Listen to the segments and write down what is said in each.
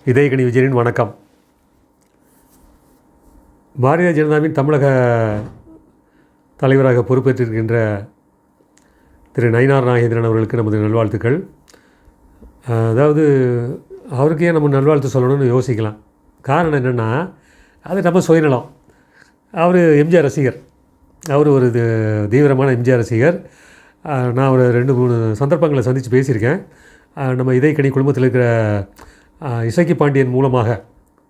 இதயக்கணி விஜயனின் வணக்கம். பாரதிய ஜனதாவின் தமிழக தலைவராக பொறுப்பேற்றிருக்கின்ற திரு நயினார் நாகேந்திரன் அவர்களுக்கு நமது நல்வாழ்த்துக்கள். அதாவது அவருக்கே நம்ம நல்வாழ்த்து சொல்லணும்னு யோசிக்கலாம். காரணம் என்னென்னா, அது நம்ம சுயநலம். அவர் எம்ஜிஆர் ரசிகர். அவர் ஒரு தீவிரமான எம்ஜிஆர் ரசிகர். நான் ஒரு 2-3 சந்தர்ப்பங்களை சந்தித்து பேசியிருக்கேன். நம்ம இதயக்கணி குடும்பத்தில் இருக்கிற இசக்கி பாண்டியன் மூலமாக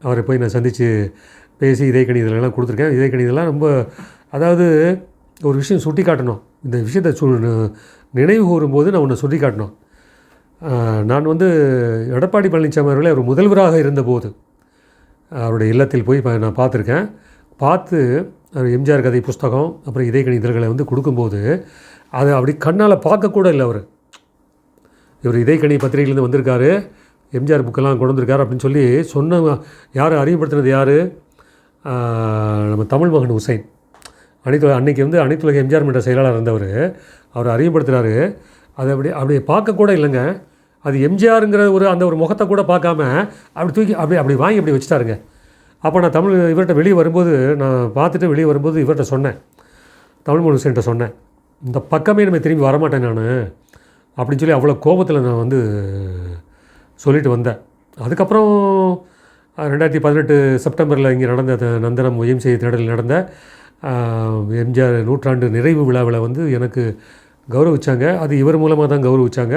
அவரை போய் நான் சந்தித்து பேசி இதயக்கணி இதெல்லாம் கொடுத்துருக்கேன். இதயக்கணி இதெல்லாம் ரொம்ப, அதாவது ஒரு விஷயம் சுட்டி காட்டணும். இந்த விஷயத்தை நினைவு கூறும்போது நான் ஒன்று சுட்டி காட்டணும். நான் எடப்பாடி பழனிசாமி அவர்களை அவர் முதல்வராக இருந்தபோது அவருடைய இல்லத்தில் போய் நான் பார்த்துருக்கேன். பார்த்து அவர் எம்ஜிஆர் கதை புஸ்தகம் அப்புறம் இதயக்கணி இதழ்களை கொடுக்கும்போது அதை அப்படி கண்ணால் பார்க்கக்கூட இல்லை. இவர் இதயக்கணி பத்திரிகையிலேருந்து வந்திருக்காரு, எம்ஜிஆர் புக்கெல்லாம் கொண்டு வந்திருக்காரு அப்படின்னு சொல்லி யார் அறிமுகப்படுத்தினது? யார்? நம்ம தமிழ் மகன் ஹுசைன். அன்றைக்கி அனைத்துலக எம்ஜிஆர் மன்ற செயலாளர் இருந்தவர். அவர் அறிமுகப்படுத்துகிறாரு. அதை அப்படி பார்க்கக்கூட இல்லைங்க. அது எம்ஜிஆருங்கிற ஒரு முகத்தை கூட பார்க்காம அப்படி தூக்கி அப்படி வாங்கி அப்படி வச்சுட்டாருங்க. அப்போ நான் இவர்கிட்ட வெளியே வரும்போது, நான் பார்த்துட்டு வெளியே வரும்போது இவர்கிட்ட சொன்னேன், தமிழ் மகன் ஹுசைன்கிட்ட சொன்னேன், இந்த பக்கமே நம்ம திரும்பி வரமாட்டேன் நான் அப்படின்னு சொல்லி அவ்வளோ கோபத்தில் நான் சொல்லிட்டு வந்தேன். அதுக்கப்புறம் 2018 செப்டம்பரில் இங்கே நடந்த நந்தனம் ஒய்எம்சி திடலில் நடந்த எம்ஜிஆர் நூற்றாண்டு நிறைவு விழாவில் எனக்கு கௌரவிச்சாங்க. அது இவர் மூலமாக தான் கௌரவிச்சாங்க,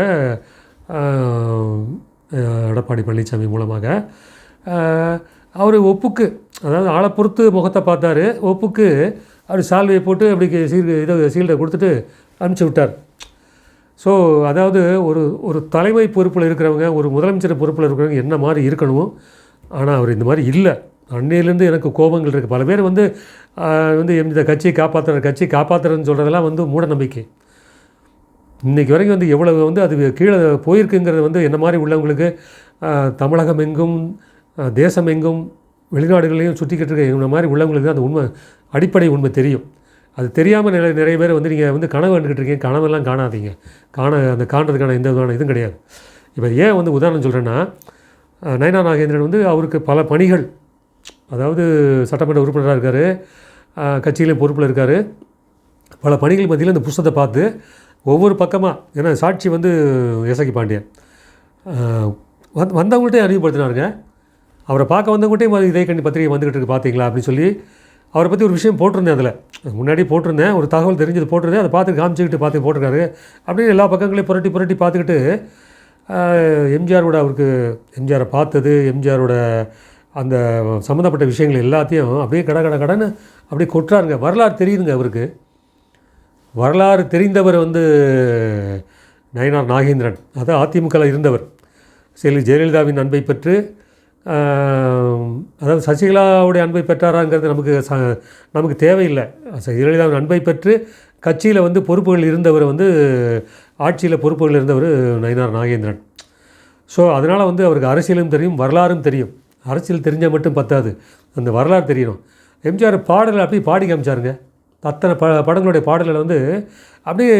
எடப்பாடி பழனிசாமி மூலமாக. அவர் ஒப்புக்கு, அதாவது ஆளை பொறுத்து முகத்தை பார்த்தாரு, ஒப்புக்கு அப்படி சால்வையை போட்டு அப்படி சீல்டை கொடுத்துட்டு அனுப்பிச்சி விட்டார். ஸோ அதாவது ஒரு தலைமை பொறுப்பில் இருக்கிறவங்க, ஒரு முதலமைச்சர் பொறுப்பில் இருக்கிறவங்க என்ன மாதிரி இருக்கணும். ஆனால் அவர் இந்த மாதிரி இல்லை. அன்னையிலேருந்து எனக்கு கோபங்கள் இருக்குது. பல பேர் இந்த கட்சியை காப்பாற்றுறதுன்னு சொல்கிறதெல்லாம் மூட நம்பிக்கை. இன்றைக்கி வரைக்கும் எவ்வளவு அது கீழே போயிருக்குங்கிறது என்ன மாதிரி உள்ளவங்களுக்கு, தமிழகம் எங்கும் தேசம் எங்கும் வெளிநாடுகளையும் சுற்றிக்கிட்டு இருக்க இந்த மாதிரி உள்ளவங்களுக்கு தான் அந்த உண்மை, அடிப்படை உண்மை தெரியும். அது தெரியாமல் நிறைய பேர் நீங்கள் கனவு கண்டுக்கிட்டு இருக்கீங்க. கனவெல்லாம் காணாதீங்க. காண்றதுக்கான எந்த விதமான இதுவும் கிடையாது. இப்போ ஏன் உதாரணம் சொல்கிறேன்னா, நயினார் நாகேந்திரன் அவருக்கு பல பணிகள், அதாவது சட்டமன்ற உறுப்பினராக இருக்கார், கட்சியிலையும் பொறுப்பில் இருக்கார். பல பணிகள் மத்தியில் இந்த புஸ்தகத்தை பார்த்து ஒவ்வொரு பக்கமாக, ஏன்னா சாட்சி இசக்கி பாண்டியன் வந்தவங்கள்ட்டே அறிமுகப்படுத்தினாருங்க. அவரை பார்க்க வந்தவங்கள்ட்டையும் இதயக்கணி பத்திரிகை வந்துக்கிட்டு இருக்கு பார்த்தீங்களா அப்படின்னு சொல்லி அவரை பற்றி ஒரு விஷயம் போட்டிருந்தேன். அதில் முன்னாடி போட்டிருந்தேன், ஒரு தகவல் தெரிஞ்சது போட்டிருந்தேன். அதை பார்த்து காமிச்சிக்கிட்டு போட்டிருக்காரு. அப்படின்னு எல்லா பக்கங்களையும் புரட்டி பார்த்துக்கிட்டு எம்ஜிஆரை பார்த்தது, எம்ஜிஆரோட அந்த சம்மந்தப்பட்ட விஷயங்கள் எல்லாத்தையும் அப்படியே கடன்னு அப்படியே கொட்டுறாருங்க. வரலாறு தெரியுதுங்க அவருக்கு. வரலாறு தெரிந்தவர் நயினார் நாகேந்திரன். அதான் அதிமுகவில் இருந்தவர். ஜெயலலிதாவின் அன்பை பெற்று, அதாவது சசிகலாவுடைய அன்பை பெற்றாராங்கிறது நமக்கு தேவையில்லை. ஜெயலலிதாவின் அன்பை பெற்று கட்சியில் பொறுப்புகள் இருந்தவர், ஆட்சியில் பொறுப்புகள் இருந்தவர் நயினார் நாகேந்திரன். ஸோ அதனால் அவருக்கு அரசியலும் தெரியும், வரலாறும் தெரியும். அரசியல் தெரிஞ்சால் மட்டும் பத்தாது, அந்த வரலாறு தெரியணும். எம்ஜிஆர் பாடலை அப்படியே பாடி காமிச்சாருங்க. அத்தனை படங்களுடைய பாடல்கள் அப்படியே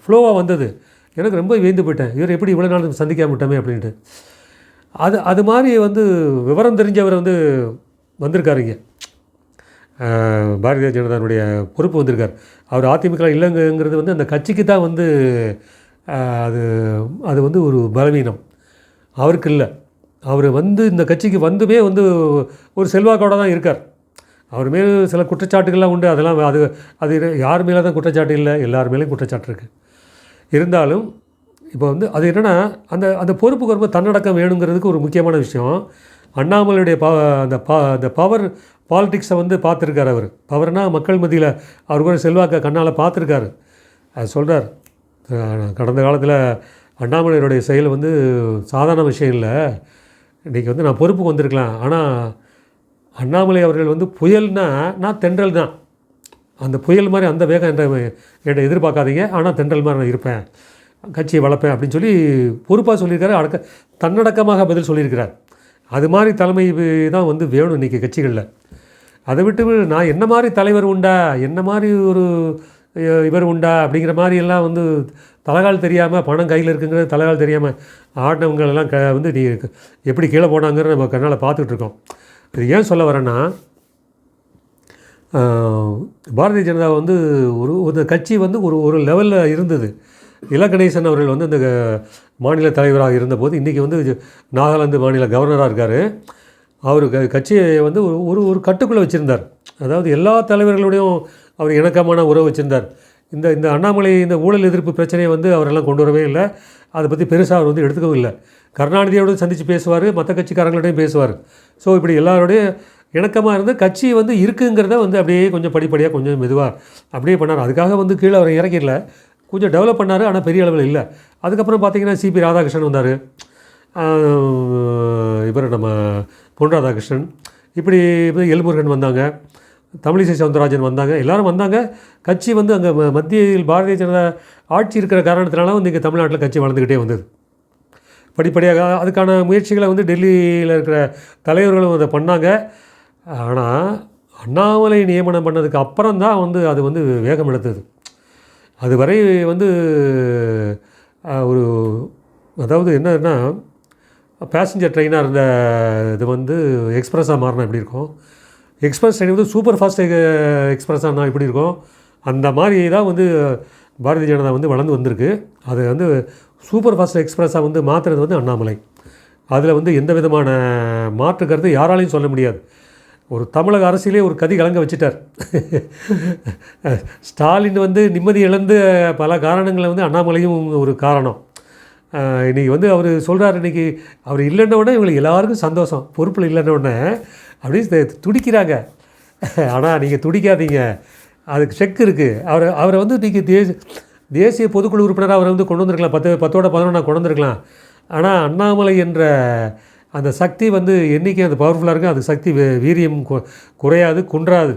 ஃப்ளோவாக வந்தது. எனக்கு ரொம்ப வியந்து போயிட்டேன், இவர் எப்படி இவ்வளோ நாள் சந்திக்காம விட்டோமே அப்படின்ட்டு. அது மாதிரி விவரம் தெரிஞ்சவர் வந்திருக்காருங்க. பாரதிய ஜனதாவுடைய பொறுப்பு வந்திருக்கார். அவர் அதிமுக இல்லைங்கிறது அந்த கட்சிக்கு தான் அது ஒரு பலவீனம். அவருக்கு இல்லை. அவர் இந்த கட்சிக்கு வந்துமே ஒரு செல்வாக்கோடு தான் இருக்கார். அவர் மேலே சில குற்றச்சாட்டுகள்லாம் உண்டு. அதெல்லாம் அது யார் மேலே தான் குற்றச்சாட்டு இல்லை, எல்லார் மேலேயும் குற்றச்சாட்டு இருக்குது. இருந்தாலும் இப்போ அது என்னென்னா, அந்த பொறுப்புக்கு ரொம்ப தன்னடக்கம் வேணுங்கிறதுக்கு ஒரு முக்கியமான விஷயம். அண்ணாமலையுடைய அந்த பவர் பாலிட்டிக்ஸை பார்த்துருக்கார். அவர் பவர்னால் மக்கள் மத்தியில் அவர் கூட செல்வாக்க கண்ணால் பார்த்துருக்காரு. அது சொல்கிறார், கடந்த காலத்தில் அண்ணாமலையுடைய செயல் சாதாரண விஷயம் இல்லை. இன்றைக்கி நான் பொறுப்புக்கு வந்திருக்கலாம், ஆனால் அண்ணாமலை அவர்கள் புயல்னால் நான் தென்றல் தான். அந்த புயல் மாதிரி அந்த வேகம் என்னை எதிர்பார்க்காதீங்க, ஆனால் தென்றல் மாதிரி நான் இருப்பேன், கட்சியை வளர்ப்பேன் அப்படின்னு சொல்லி பொறுப்பாக சொல்லியிருக்காரு. தன்னடக்கமாக பதில் சொல்லியிருக்கிறார். அது மாதிரி தலைமை தான் வந்து வேணும் இன்றைக்கி கட்சிகளில். அதை விட்டு நான் என்ன மாதிரி தலைவர் உண்டா, என்ன மாதிரி ஒரு இவர் உண்டா அப்படிங்கிற மாதிரி எல்லாம் வந்து தலைகால் தெரியாமல், பணம் கையில் இருக்குங்கிறது தலைகால் தெரியாமல் ஆடினவங்களெல்லாம் வந்து நீ எப்படி கீழே போனாங்கிற நம்ம கண்ணால் பார்த்துட்ருக்கோம். இது ஏன் சொல்ல வரேன்னா, பாரதிய ஜனதா வந்து ஒரு கட்சி வந்து ஒரு லெவலில் இருந்தது. இலகணேசன் அவர்கள் வந்து அந்த மாநில தலைவராக இருந்தபோது, இன்றைக்கி வந்து நாகாலாந்து மாநில கவர்னராக இருக்கார். அவர் கட்சியை வந்து ஒரு கட்டுக்குள்ளே வச்சுருந்தார். அதாவது எல்லா தலைவர்களுடையும் அவர் இணக்கமான உறவு வச்சுருந்தார். இந்த அண்ணாமலை இந்த ஊழல் எதிர்ப்பு பிரச்சனையை வந்து அவரெல்லாம் கொண்டு வரவே இல்லை. அதை பற்றி பெருசாக அவர் வந்து எடுத்துக்கவும் இல்லை. கருணாநிதியோடு சந்தித்து பேசுவார், மற்ற கட்சிக்காரங்களோடையும் பேசுவார். ஸோ இப்படி எல்லாரோடைய இணக்கமாக இருந்து கட்சி வந்து இருக்குங்கிறத வந்து அப்படியே கொஞ்சம் படிப்படியாக கொஞ்சம் மெதுவாக அப்படியே பண்ணார். அதுக்காக வந்து கீழே அவர் இறக்கிடல, கொஞ்சம் டெவலப் பண்ணார். ஆனால் பெரிய அளவில் இல்லை. அதுக்கப்புறம் பார்த்திங்கன்னா சிபி ராதாகிருஷ்ணன் வந்தார், இவர் நம்ம பொன் ராதாகிருஷ்ணன், இப்படி எல்முருகன் வந்தாங்க, தமிழிசை சவுந்தரராஜன் வந்தாங்க, எல்லோரும் வந்தாங்க. கட்சி வந்து அங்கே மத்தியில் பாரதிய ஜனதா ஆட்சி இருக்கிற காரணத்தினால வந்து இங்கே தமிழ்நாட்டில் கட்சி வளர்ந்துக்கிட்டே வந்தது படிப்படியாக. அதுக்கான முயற்சிகளை வந்து டெல்லியில் இருக்கிற தலைவர்களும் அதை பண்ணாங்க. ஆனால் அண்ணாமலை நியமனம் பண்ணதுக்கு அப்புறம் தான் வந்து அது வந்து வேகம் எடுத்தது. அதுவரை வந்து ஒரு அதாவது என்னன்னா, பேசஞ்சர் ட்ரெயினாக இருந்த இது வந்து எக்ஸ்பிரஸாக மாறினா எப்படி இருக்கும், எக்ஸ்பிரஸ் ட்ரெயின் வந்து சூப்பர் ஃபாஸ்ட் எக்ஸ்பிரஸாக எப்படி இருக்கும், அந்த மாதிரி தான் வந்து பாரதிய ஜனதா வந்து வளர்ந்து வந்திருக்கு. அது வந்து சூப்பர் ஃபாஸ்ட் எக்ஸ்பிரஸாக வந்து மாற்றுறது வந்து அண்ணாமலை. அதில் வந்து எந்த விதமான மாற்று கருத்து யாராலையும் சொல்ல முடியாது. ஒரு தமிழக அரசியலே ஒரு கதி கலங்க வச்சுட்டார். ஸ்டாலின் வந்து நிம்மதி இழந்து பல காரணங்களை வந்து அண்ணாமலையும் ஒரு காரணம். இன்றைக்கி வந்து அவர் சொல்கிறார், இன்றைக்கி அவர் இல்லைன்னொடனே இவங்களுக்கு எல்லாருக்கும் சந்தோஷம், பொறுப்பில் இல்லைன்னொடனே அப்படின்னு துடிக்கிறாங்க. ஆனால் நீங்கள் துடிக்காதீங்க, அதுக்கு செக் இருக்குது. அவரை வந்து நீங்கள் தேசிய பொதுக்குழு உறுப்பினராக அவரை வந்து கொண்டு வந்திருக்கலாம், 10 கொண்டு வந்திருக்கலாம். ஆனால் அண்ணாமலை என்ற அந்த சக்தி வந்து என்றைக்கும் அது பவர்ஃபுல்லாக இருக்கும். அது சக்தி வீரியம் குறையாது, குன்றாது,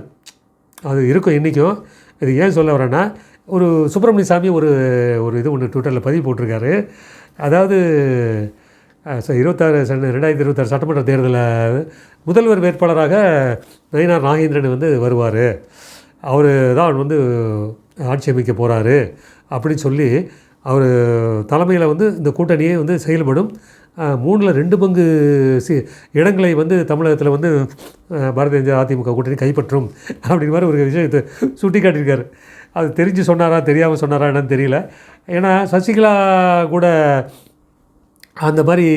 அது இருக்கும் என்றைக்கும். இது ஏன் சொல்ல வரேன்னா, ஒரு சுப்பிரமணிய சாமி ஒரு இது ஒன்று ட்விட்டரில் பதிவு போட்டிருக்காரு. அதாவது 2026 சட்டமன்ற தேர்தலில் முதல்வர் வேட்பாளராக நயினார் நாகேந்திரன் வந்து வருவார், அவர் தான் வந்து ஆட்சி அமைக்க போகிறாரு அப்படின்னு சொல்லி அவர் தலைமையில் வந்து இந்த கூட்டணியே வந்து செயல்படும். 3/2 பங்கு இடங்களை வந்து தமிழகத்தில் வந்து பாரதிய ஜனதா அதிமுக கூட்டணி கைப்பற்றும் அப்படிங்கிற மாதிரி ஒரு விஷயத்தை சுட்டி காட்டியிருக்காரு. அது தெரிஞ்சு சொன்னாரா தெரியாமல் சொன்னாரா என்னன்னு தெரியல. ஏன்னா சசிகலா கூட அந்த மாதிரி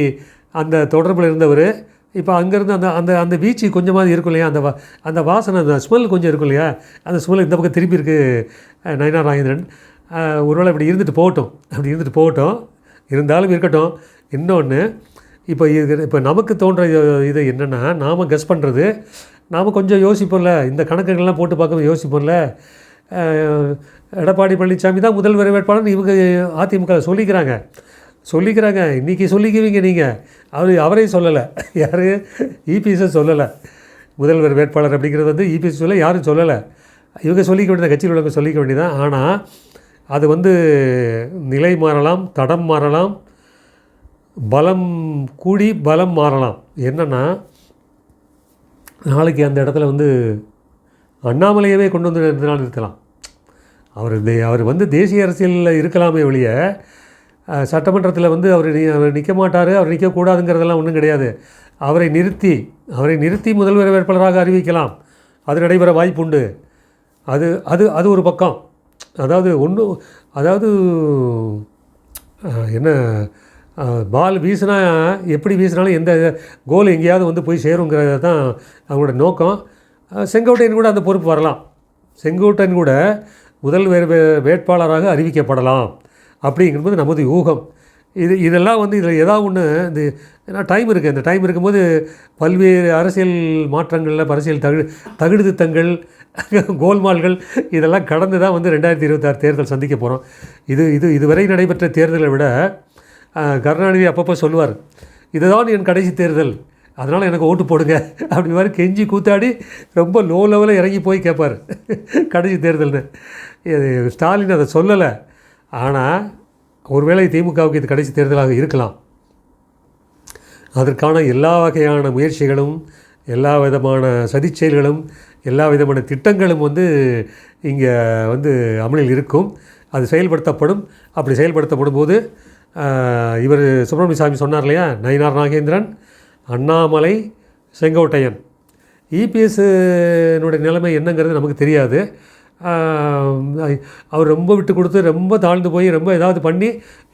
அந்த தொடர்பில் இருந்தவர் இப்போ அங்கேருந்து அந்த வீச்சு கொஞ்சமாக இருக்கும் இல்லையா, அந்த வாசனை, அந்த ஸ்மெல் கொஞ்சம் இருக்கும் இல்லையா, அந்த ஸ்மெல் இந்த பக்கம் திருப்பி இருக்குது நயினார் நாகேந்திரன். ஒருவேளை இப்படி இருந்துட்டு போகட்டும், இருந்தாலும் இருக்கட்டும். இன்னொன்று, இப்போ நமக்கு தோன்ற இது என்னென்னா, நாம் கெஸ் பண்ணுறது, நாம் கொஞ்சம் யோசிப்போம்ல, இந்த கணக்குகள்லாம் போட்டு பார்க்க யோசிப்போம்ல. எடப்பாடி பழனிசாமி தான் முதல்வர் வேட்பாளர் இவங்க அதிமுக சொல்லிக்கிறாங்க. இன்றைக்கி சொல்லிக்குவீங்க நீங்கள், அவரே சொல்லலை, யார் இபிஎஸ்ஸை சொல்லலை. முதல்வர் வேட்பாளர் அப்படிங்கிறது வந்து இபிஎஸ் சொல்ல யாரும் சொல்லலை, இவங்க சொல்லிக்க வேண்டியதான், கட்சியில் உள்ளவங்க சொல்லிக்க வேண்டியதான். ஆனால் அது வந்து நிலை மாறலாம், தடம் மாறலாம், பலம் கூடி பலம் மாறலாம். என்னென்னா, நாளைக்கு அந்த இடத்துல வந்து அண்ணாமலையவே கொண்டு வந்து நிறுத்தலாம். அவர் வந்து தேசிய அரசியலில் இருக்கலாமே ஒழிய சட்டமன்றத்தில் வந்து அவர் நிற்க மாட்டார், அவர் நிற்கக்கூடாதுங்கிறதெல்லாம் ஒன்றும் கிடையாது. அவரை நிறுத்தி முதல்வர் வேட்பாளராக அறிவிக்கலாம், அது நடைபெற வாய்ப்புண்டு. அது ஒரு பக்கம். அதாவது என்ன, பால் வீசினா எப்படி வீசினாலும் எந்த கோல் எங்கேயாவது வந்து போய் சேருங்கிறது தான் அவங்களோட நோக்கம். செங்கோட்டையன் கூட அந்த பொறுப்பு வரலாம், செங்கோட்டையன் கூட முதல் வேட்பாளராக அறிவிக்கப்படலாம் அப்படிங்கும்போது நமது யூகம். இதெல்லாம் வந்து இதில் ஏதாவது ஒன்று ஏன்னா டைம் இருக்குது. இந்த டைம் இருக்கும்போது பல்வேறு அரசியல் மாற்றங்களில் அரசியல் தகுதித்தங்கள், கோல்மால்கள் இதெல்லாம் கடந்து தான் வந்து 2026 தேர்தல் சந்திக்க போகிறோம். இதுவரை நடைபெற்ற தேர்தலை விட கருணாநிதி அப்பப்போ சொல்லுவார், இதுதான் என் கடைசி தேர்தல், அதனால் எனக்கு ஓட்டு போடுங்க அப்படி மாதிரி கெஞ்சி கூத்தாடி ரொம்ப லோ லெவலில் இறங்கி போய் கேட்பார் கடைசி தேர்தல்னு. ஸ்டாலின் அதை சொல்லலை. ஆனால் ஒருவேளை திமுகவுக்கு இது கடைசி தேர்தலாக இருக்கலாம். அதற்கான எல்லா வகையான முயற்சிகளும், எல்லா விதமான சதிச்செயல்களும், எல்லா விதமான திட்டங்களும் இங்கே அமலில் இருக்கும். அது செயல்படுத்தப்படும். அப்படி செயல்படுத்தப்படும் போது இவர் சுப்பிரமணிய சாமி சொன்னார் இல்லையா, நயினார் நாகேந்திரன், அண்ணாமலை, செங்கோட்டையன். இபிஎஸ்னுடைய நிலைமை என்னங்கிறது நமக்கு தெரியாது. அவர் ரொம்ப விட்டு கொடுத்து ரொம்ப தாழ்ந்து போய் ரொம்ப ஏதாவது பண்ணி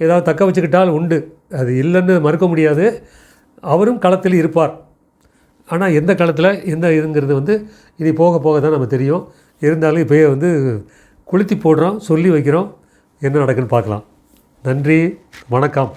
ஏதாவது தக்க வச்சுக்கிட்டால் உண்டு, அது இல்லைன்னு மறுக்க முடியாது. அவரும் களத்தில் இருப்பார். ஆனால் எந்த களத்தில் எந்த இதுங்கிறது இனி போக போக தான் நம்ம தெரியும். இருந்தாலும் இப்போயே கொளுத்தி போடுறோம், சொல்லி வைக்கிறோம், என்ன நடக்குன்னு பார்க்கலாம். நன்றி, வணக்கம்.